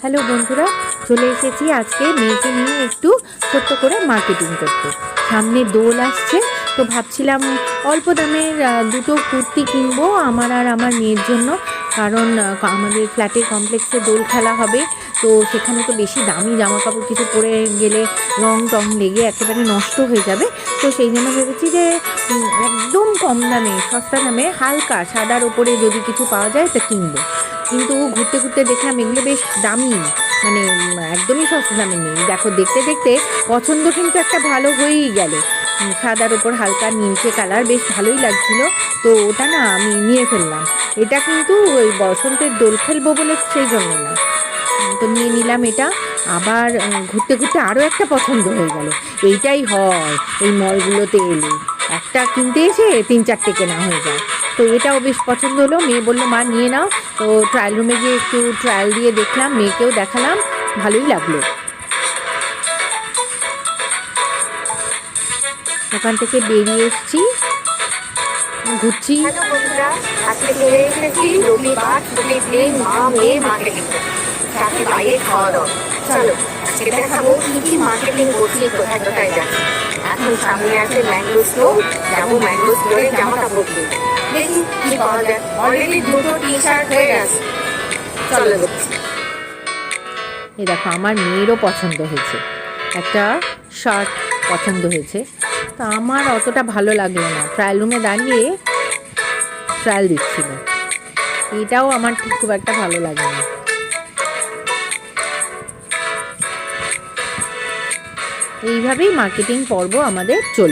Hello বন্ধুরা, চলে এসেছি আজকে মেয়েকে নিয়ে একটু ছোট্ট করে মার্কেটিং করতে। সামনে দোল আসছে, তো ভাবছিলাম অল্প দামের দুটো কুর্তি কিনবো আমার আর আমার মেয়ের জন্য। কারণ আমাদের ফ্ল্যাটের কমপ্লেক্সে দোল খেলা হবে, তো সেখানে তো বেশি দামি জামা কাপড় কিছু পরে গেলে রং টং লেগে একেবারে নষ্ট হয়ে যাবে। তো সেই জন্য ভেবেছি যে একদম কম দামে, সস্তা দামে হালকা সাদার ওপরে যদি কিছু পাওয়া যায় তো কিনবো। কিন্তু ঘুরতে ঘুরতে দেখলাম এগুলো বেশ দামি, মানে একদমই সস্তা দামে নেই। দেখো, দেখতে দেখতে পছন্দ কিন্তু একটা ভালো হয়েই গেল। সাদার ওপর হালকা নীলচে কালার, বেশ ভালোই লাগছিল। তো ওটা না আমি নিয়ে ফেললাম। এটা কিন্তু ওই বসন্তের দোল খেলবো বলে সেই জন্য না, তো নিয়ে নিলাম এটা। আবার ঘুরতে ঘুরতে আরও একটা পছন্দ হয়ে গেল। এইটাই হয় এই মলগুলোতে এলে, একটা কিনতে এসে 3-4টে কেনা হয়ে যায়। তো এটাও বেশ পছন্দ হলো, মেয়ে বললো মা নিয়ে নাও। তো ট্রায়াল রুমে গিয়ে একটু ট্রায়াল দিয়ে দেখলাম, মেয়েকেও দেখালাম, ভালোই লাগলো। ওখান থেকে বেরিয়ে এসেছি, ঘুরছি। হ্যালো বন্ধুরা, আজকে চলে এসেছি রবিবার ছুটির দিন মা মেয়ে মার্কেটিং সাথে বাইরে খাওয়া দাওয়া। চলো আজকে দেখাবো কি কি মার্কেটিং করছি, কোথায় কোথায় যাচ্ছি। এখন সামনে আছে ম্যাঙ্গো স্টোর, যাবো ম্যাঙ্গো স্টোরে জামা কাপড় কিনতে, দেখি কি পাওয়া যায়। অলরেডি দুটো টি শার্ট হয়ে গেছে, চলো দেখছি। এই দেখো, আমার মেয়েরও পছন্দ হয়েছে, একটা শার্ট পছন্দ হয়েছে। তা আমার অতটা ভালো লাগলো না, ট্রায়াল রুমে দাঁড়িয়ে ট্রায়াল দিচ্ছিল। এটাও আমার ঠিক খুব একটা ভালো লাগে না। এইভাবেই মার্কেটিং পর্ব আমাদের চলবে।